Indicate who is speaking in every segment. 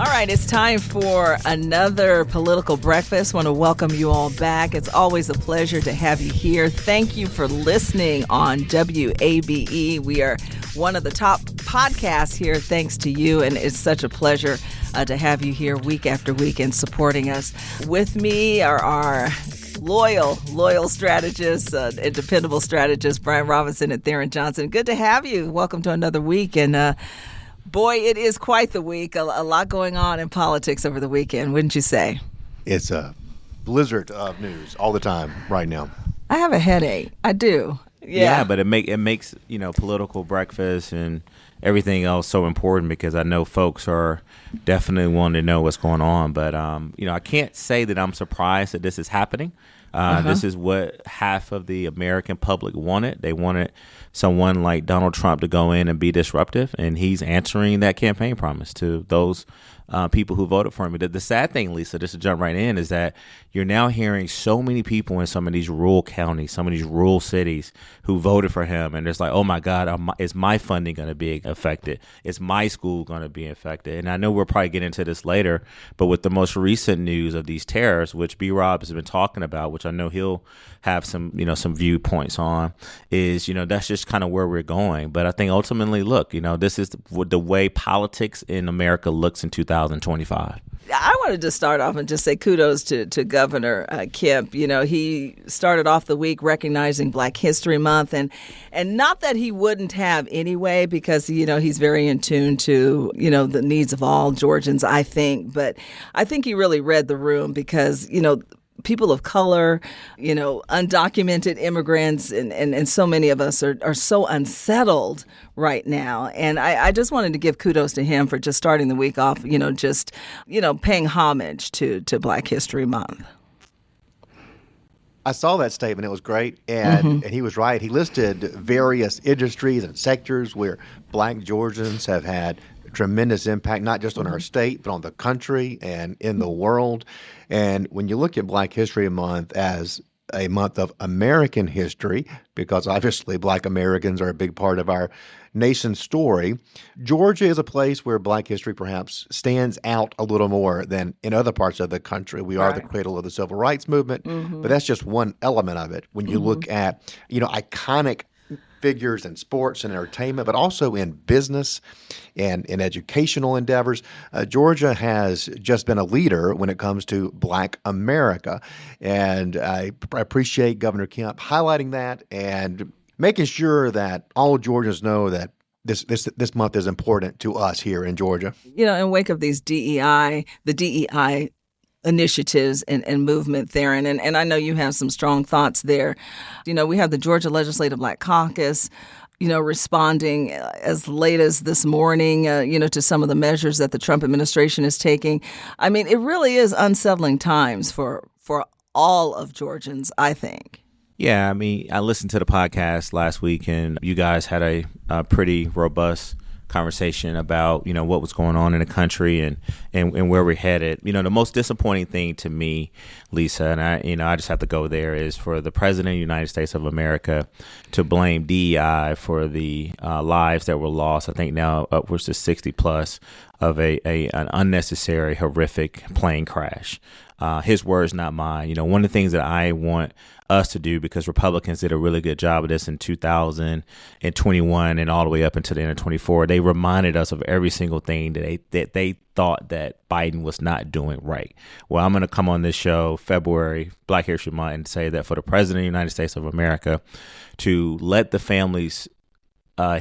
Speaker 1: All right, it's time for another political breakfast. Want to welcome you all back. It's always a pleasure to have you here. Thank you for listening on WABE. We are one of the top podcasts here thanks to you, and it's such a pleasure to have you here week after week and supporting us. With me are our loyal strategists and dependable strategists, Brian Robinson and Tharon Johnson. Good to have you. Welcome to another week. And boy, it is quite the week. A lot going on in politics over the weekend, wouldn't you say?
Speaker 2: It's a blizzard of news all the time right now.
Speaker 1: I have a headache. I do.
Speaker 3: Yeah, but it makes political breakfast and everything else so important because I know folks are definitely wanting to know what's going on. But I can't say that I'm surprised that this is happening. This is what half of the American public wanted. They wanted someone like Donald Trump to go in and be disruptive, and he's answering that campaign promise to those people who voted for him. The sad thing, Lisa, just to jump right in, is that you're now hearing so many people in some of these rural counties, some of these rural cities who voted for him, and it's like, oh my God, is my funding going to be affected? Is my school going to be affected? And I know we'll probably get into this later, but with the most recent news of these tariffs, which B-Rob has been talking about, which I know he'll have some viewpoints on, is, that's just kind of where we're going. But I think ultimately, look, this is the way politics in America looks in 2025.
Speaker 1: I wanted to start off and just say kudos to Governor Kemp. He started off the week recognizing Black History Month, and not that he wouldn't have anyway, because, he's very in tune to, the needs of all Georgians, I think. But I think he really read the room because, people of color, undocumented immigrants, and so many of us are so unsettled right now. And I just wanted to give kudos to him for just starting the week off, paying homage to Black History Month.
Speaker 2: I saw that statement. It was great. And he was right. He listed various industries and sectors where Black Georgians have had tremendous impact, not just on our state, but on the country and in the world. And when you look at Black History Month as a month of American history, because obviously Black Americans are a big part of our nation's story, Georgia is a place where Black history perhaps stands out a little more than in other parts of the country. We are the cradle of the civil rights movement, but that's just one element of it. When you look at, iconic figures in sports and entertainment, but also in business and in educational endeavors, Georgia has just been a leader when it comes to Black America. And I appreciate Governor Kemp highlighting that and making sure that all Georgians know that this month is important to us here in Georgia.
Speaker 1: In wake of these the DEI initiatives and movement, Tharon, and I know you have some strong thoughts there. We have the Georgia Legislative Black Caucus, responding as late as this morning, to some of the measures that the Trump administration is taking. I mean, it really is unsettling times for all of Georgians, I think.
Speaker 3: Yeah, I mean, I listened to the podcast last week, and you guys had a pretty robust conversation about, what was going on in the country and where we're headed. The most disappointing thing to me, Lisa, and I just have to go there, is for the President of the United States of America to blame DEI for the lives that were lost. I think now upwards to 60 plus of an unnecessary, horrific plane crash. His words, not mine. One of the things that I want us to do, because Republicans did a really good job of this in 2021 and all the way up until the end of 24, they reminded us of every single thing that they thought that Biden was not doing right. Well, I'm going to come on this show, February, Black History Month, and say that for the President of the United States of America to let the families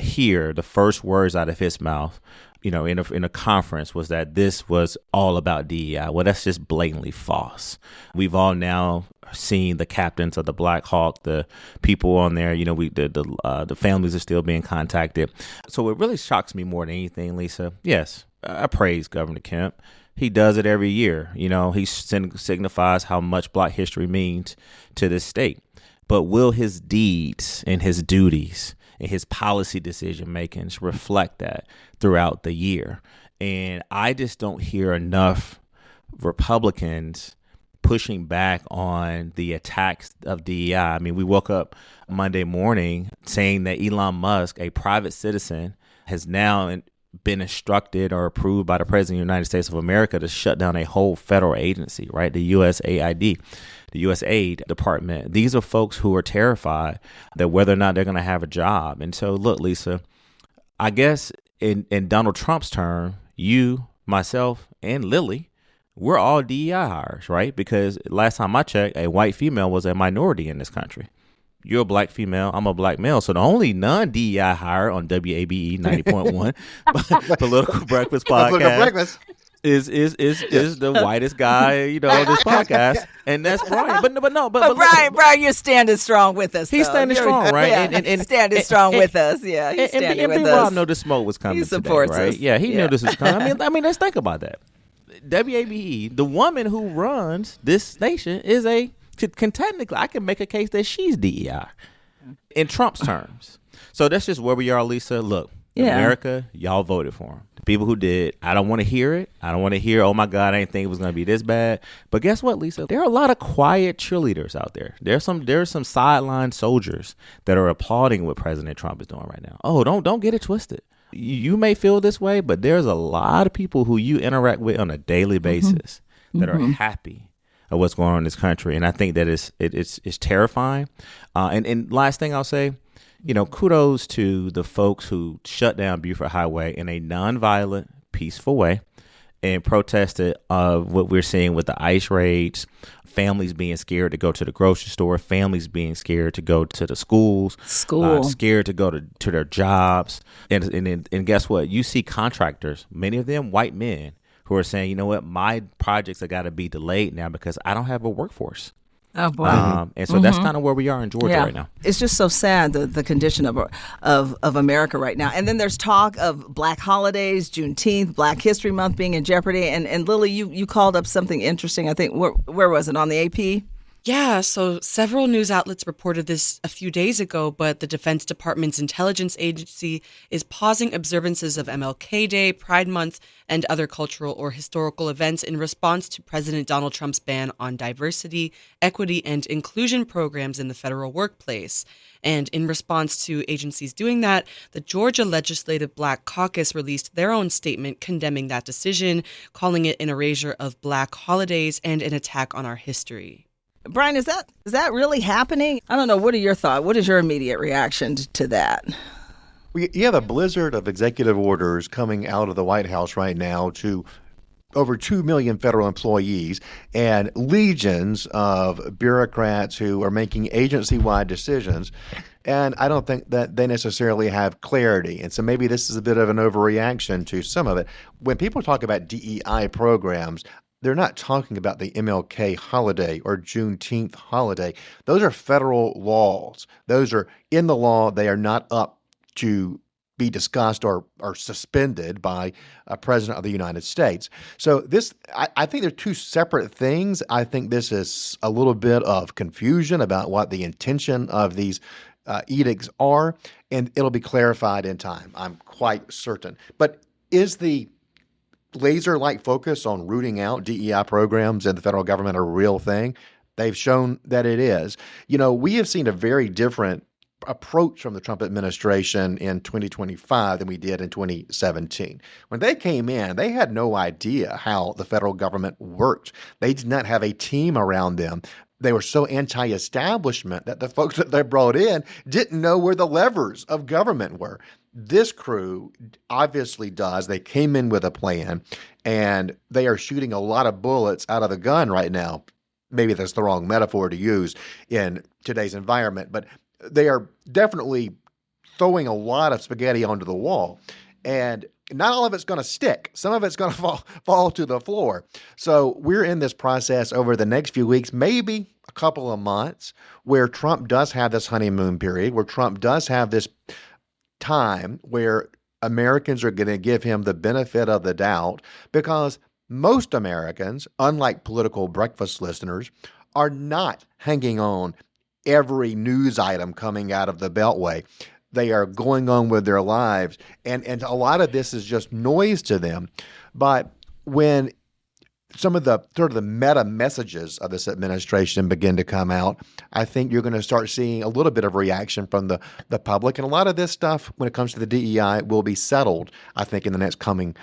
Speaker 3: hear the first words out of his mouth, in a conference, was that this was all about DEI. Well, that's just blatantly false. We've all now seen the captains of the Black Hawk, the people on there. The families are still being contacted. So it really shocks me more than anything, Lisa. Yes, I praise Governor Kemp. He does it every year. He signifies how much Black history means to this state. But will his deeds and his duties and his policy decision makings reflect that throughout the year? And I just don't hear enough Republicans pushing back on the attacks of DEI. I mean, we woke up Monday morning saying that Elon Musk, a private citizen, has now been instructed or approved by the President of the United States of America to shut down a whole federal agency, right? The USAID, the USAID Department. These are folks who are terrified that whether or not they're going to have a job. And so, look, Lisa, I guess in Donald Trump's term, you, myself, and Lily, we're all DEI hires, right? Because last time I checked, a white female was a minority in this country. You're a black female. I'm a black male. So the only non-DEI hire on WABE 90.1 Political Breakfast podcast is the whitest guy, on this podcast, and that's Brian. But
Speaker 1: Brian, you're standing strong with us.
Speaker 3: He's standing strong, right?
Speaker 1: Yeah, and standing strong with us. Yeah, he's standing with us.
Speaker 3: Rob knew the smoke was coming.
Speaker 1: He supports
Speaker 3: today, right?
Speaker 1: us.
Speaker 3: Yeah, he knew this was coming. I mean, let's think about that. WABE, the woman who runs this nation, can technically, I can make a case that she's DEI in Trump's terms. So that's just where we are, Lisa. Look, America, y'all voted for him. The people who did, I don't want to hear it. I don't want to hear, oh my God, I didn't think it was going to be this bad. But guess what, Lisa? There are a lot of quiet cheerleaders out there. There's some sideline soldiers that are applauding what President Trump is doing right now. Oh, don't get it twisted. You may feel this way, but there's a lot of people who you interact with on a daily basis that are happy of what's going on in this country. And I think that it's terrifying. And last thing I'll say, kudos to the folks who shut down Buford Highway in a nonviolent, peaceful way and protested what we're seeing with the ICE raids, families being scared to go to the grocery store, families being scared to go to the schools, scared to go to their jobs. And guess what? You see contractors, many of them white men, who are saying, you know what, my projects have got to be delayed now because I don't have a workforce.
Speaker 1: Oh boy!
Speaker 3: And so that's kind of where we are in Georgia right now.
Speaker 1: It's just so sad the condition of America right now. And then there's talk of Black holidays, Juneteenth, Black History Month being in jeopardy. And Lily, you called up something interesting. I think where was it, on the AP?
Speaker 4: Yeah, so several news outlets reported this a few days ago, but the Defense Department's intelligence agency is pausing observances of MLK Day, Pride Month, and other cultural or historical events in response to President Donald Trump's ban on diversity, equity, and inclusion programs in the federal workplace. And in response to agencies doing that, the Georgia Legislative Black Caucus released their own statement condemning that decision, calling it an erasure of Black holidays and an attack on our history.
Speaker 1: Brian, is that really happening? I don't know. What are your thoughts? What is your immediate reaction to that?
Speaker 2: You have a blizzard of executive orders coming out of the White House right now to over 2 million federal employees and legions of bureaucrats who are making agency-wide decisions. And I don't think that they necessarily have clarity. And so maybe this is a bit of an overreaction to some of it. When people talk about DEI programs, they're not talking about the MLK holiday or Juneteenth holiday. Those are federal laws. Those are in the law. They are not up to be discussed or suspended by a president of the United States. So I think they're two separate things. I think this is a little bit of confusion about what the intention of these edicts are, and it'll be clarified in time. I'm quite certain. But is the laser-like focus on rooting out DEI programs in the federal government a real thing? They've shown that it is. We have seen a very different approach from the Trump administration in 2025 than we did in 2017. When they came in, they had no idea how the federal government worked. They did not have a team around them. They were so anti-establishment that the folks that they brought in didn't know where the levers of government were. This crew obviously does. They came in with a plan, and they are shooting a lot of bullets out of the gun right now. Maybe that's the wrong metaphor to use in today's environment, but they are definitely throwing a lot of spaghetti onto the wall. And not all of it's going to stick. Some of it's going to fall to the floor. So we're in this process over the next few weeks, maybe a couple of months, where Trump does have this honeymoon period, where Trump does have this time where Americans are going to give him the benefit of the doubt, because most Americans, unlike political breakfast listeners, are not hanging on every news item coming out of the Beltway. They are going on with their lives, and a lot of this is just noise to them. But when some of the sort of the meta messages of this administration begin to come out, I think you're going to start seeing a little bit of reaction from the public. And a lot of this stuff, when it comes to the DEI, will be settled, I think, in the next coming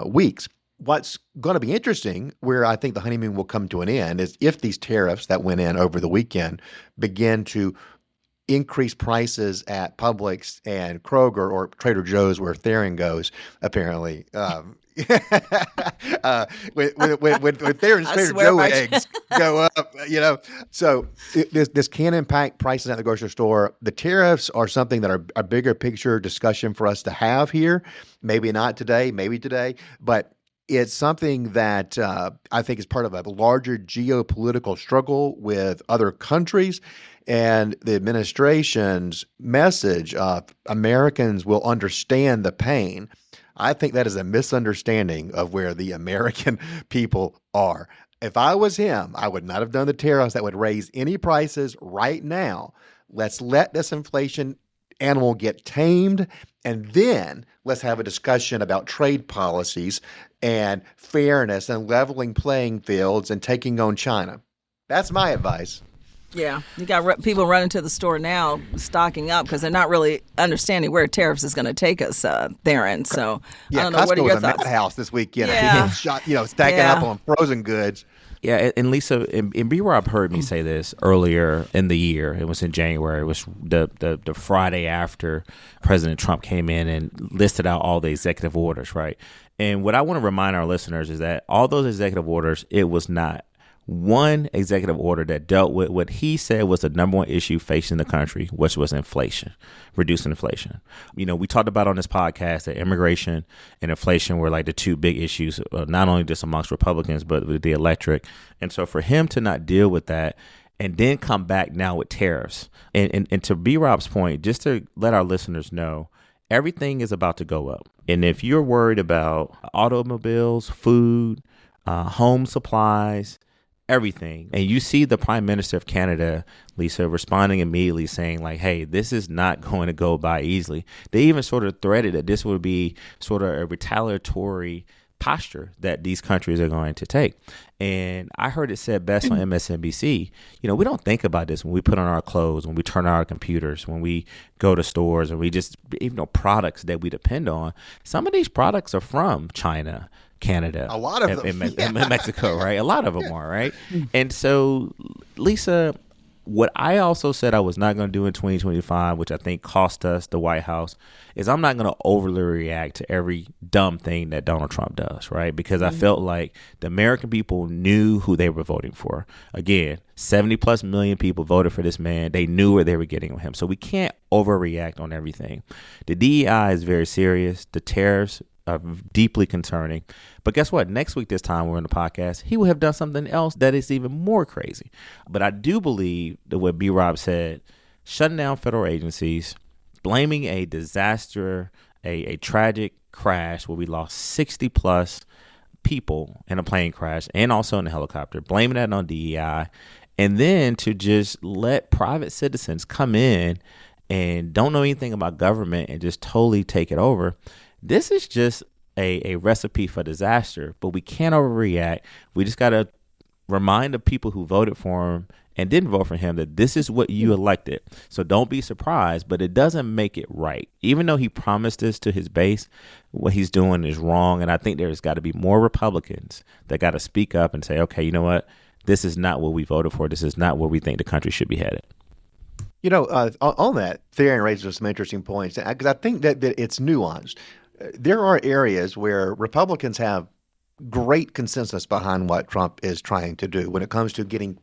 Speaker 2: weeks. What's going to be interesting, where I think the honeymoon will come to an end, is if these tariffs that went in over the weekend begin to increase prices at Publix and Kroger or Trader Joe's, where Tharon goes, apparently. When Tharon's Trader Joe eggs go up, So this can impact prices at the grocery store. The tariffs are something that are a bigger picture discussion for us to have here. Maybe not today, maybe today, but it's something that I think is part of a larger geopolitical struggle with other countries. And the administration's message of Americans will understand the pain, I think that is a misunderstanding of where the American people are. If I was him, I would not have done the tariffs that would raise any prices right now. Let's let this inflation animal get tamed, and then let's have a discussion about trade policies and fairness and leveling playing fields and taking on China. That's my advice.
Speaker 1: Yeah, you got people running to the store now, stocking up because they're not really understanding where tariffs is going to take us, Tharon. So
Speaker 2: yeah,
Speaker 1: I don't know.
Speaker 2: Costco
Speaker 1: What are your
Speaker 2: was a
Speaker 1: thoughts?
Speaker 2: madhouse this weekend.
Speaker 1: Yeah.
Speaker 2: Stacking up on frozen goods.
Speaker 3: Yeah, and Lisa, and B-Rob heard me say this earlier in the year. It was in January. It was the Friday after President Trump came in and listed out all the executive orders, right? And what I want to remind our listeners is that all those executive orders, it was not one executive order that dealt with what he said was the number one issue facing the country, which was inflation, reducing inflation. We talked about on this podcast that immigration and inflation were like the two big issues, not only just amongst Republicans, but with the electorate. And so for him to not deal with that and then come back now with tariffs, and to B-Rob's point, just to let our listeners know, everything is about to go up. And if you're worried about automobiles, food, home supplies, everything, and you see the Prime Minister of Canada, Lisa, responding immediately saying like, hey, this is not going to go by easily. They even sort of threaded that this would be sort of a retaliatory posture that these countries are going to take. And I heard it said best on MSNBC, we don't think about this when we put on our clothes, when we turn on our computers, when we go to stores, and we just, products that we depend on. Some of these products are from China, Canada,
Speaker 2: a lot of them,
Speaker 3: and Mexico, right? A lot of them are, right? And so, Lisa, what I also said I was not going to do in 2025, which I think cost us the White House, is I'm not going to overly react to every dumb thing that Donald Trump does, right? Because I felt like the American people knew who they were voting for. Again, 70 plus million people voted for this man. They knew where they were getting with him. So we can't overreact on everything. The DEI is very serious. The tariffs are deeply concerning. But guess what? Next week, this time we're in the podcast, he will have done something else that is even more crazy. But I do believe that what B-Rob said, shutting down federal agencies, blaming a disaster, a tragic crash where we lost 60 plus people in a plane crash and also in a helicopter, blaming that on DEI, and then to just let private citizens come in and don't know anything about government and just totally take it over. This is just a recipe for disaster, but we can't overreact. We just got to remind the people who voted for him and didn't vote for him that this is what you elected. So don't be surprised, but it doesn't make it right. Even though he promised this to his base, what he's doing is wrong. And I think there's got to be more Republicans that got to speak up and say, okay, you know what? This is not what we voted for. This is not where we think the country should be headed.
Speaker 2: On that, Tharon raises some interesting points because I think that it's nuanced. There are areas where Republicans have great consensus behind what Trump is trying to do. When it comes to getting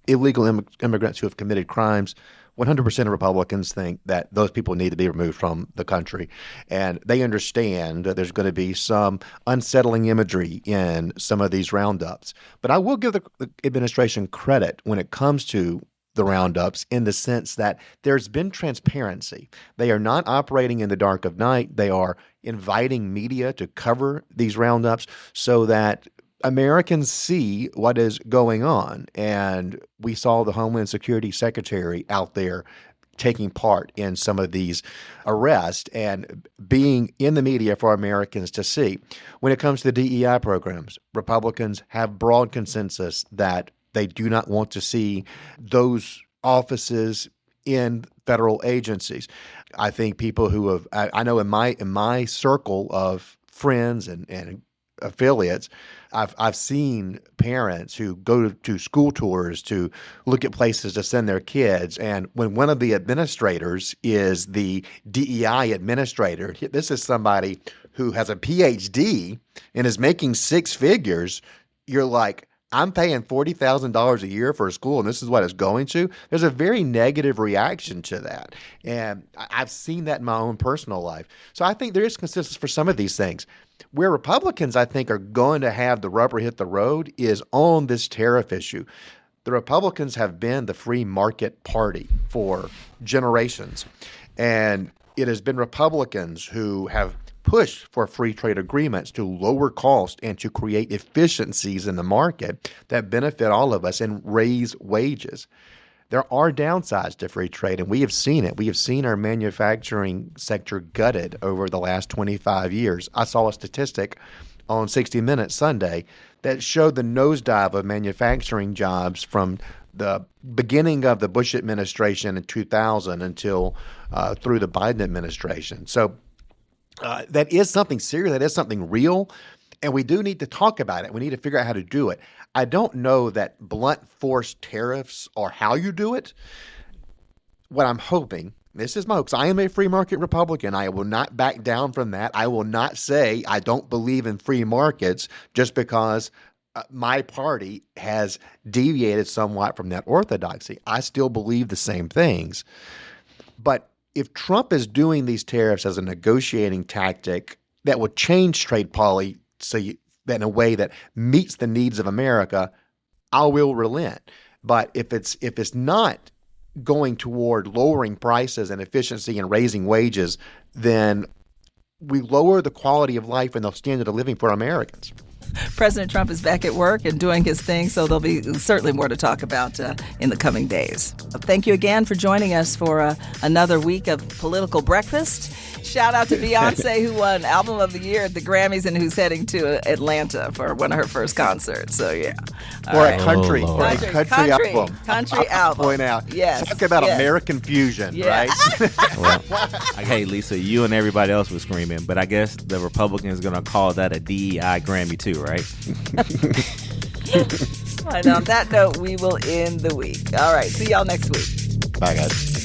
Speaker 2: illegal immigrants who have committed crimes, 100% of Republicans think that those people need to be removed from the country. And they understand that there's going to be some unsettling imagery in some of these roundups. But I will give the administration credit when it comes to the roundups in the sense that there's been transparency. They are not operating in the dark of night. They are inviting media to cover these roundups so that Americans see what is going on. And we saw the Homeland Security Secretary out there taking part in some of these arrests and being in the media for Americans to see. When it comes to the DEI programs, Republicans have broad consensus that they do not want to see those offices in federal agencies. I think people who have, I know in my circle of friends and affiliates, I've seen parents who go to school tours to look at places to send their kids, and when one of the administrators is the DEI administrator, this is somebody who has a PhD and is making six figures, you're like, I'm paying $40,000 a year for a school, and this is what it's going to. There's a very negative reaction to that, and I've seen that in my own personal life. So I think there is consensus for some of these things. Where Republicans, I think, are going to have the rubber hit the road is on this tariff issue. The Republicans have been the free market party for generations, and it has been Republicans who have pushed for free trade agreements to lower costs and to create efficiencies in the market that benefit all of us and raise wages. There are downsides to free trade, and we have seen it. We have seen our manufacturing sector gutted over the last 25 years. I saw a statistic on 60 Minutes Sunday that showed the nosedive of manufacturing jobs from the beginning of the Bush administration in 2000 until through the Biden administration. So that is something serious. That is something real. And we do need to talk about it. We need to figure out how to do it. I don't know that blunt force tariffs are how you do it. What I'm hoping, this is my hope, 'cause I am a free market Republican. I will not back down from that. I will not say I don't believe in free markets just because my party has deviated somewhat from that orthodoxy. I still believe the same things. But if Trump is doing these tariffs as a negotiating tactic that will change trade policy in a way that meets the needs of America, I will relent. But if it's not going toward lowering prices and efficiency and raising wages, then we lower the quality of life and the standard of living for Americans.
Speaker 1: President Trump is back at work and doing his thing, so there'll be certainly more to talk about in the coming days. Thank you again for joining us for another week of Political Breakfast. Shout out to Beyonce, who won Album of the Year at the Grammys and who's heading to Atlanta for one of her first concerts. So, yeah.
Speaker 2: Or a country album.
Speaker 1: Country album.
Speaker 2: Point out.
Speaker 1: Yes.
Speaker 2: Talk about American fusion, right?
Speaker 3: Well, hey, Lisa, you and everybody else was screaming, but I guess the Republicans are going to call that a DEI Grammy too, right?
Speaker 1: And on that note, we will end the week. All right. See y'all next week.
Speaker 2: Bye, guys.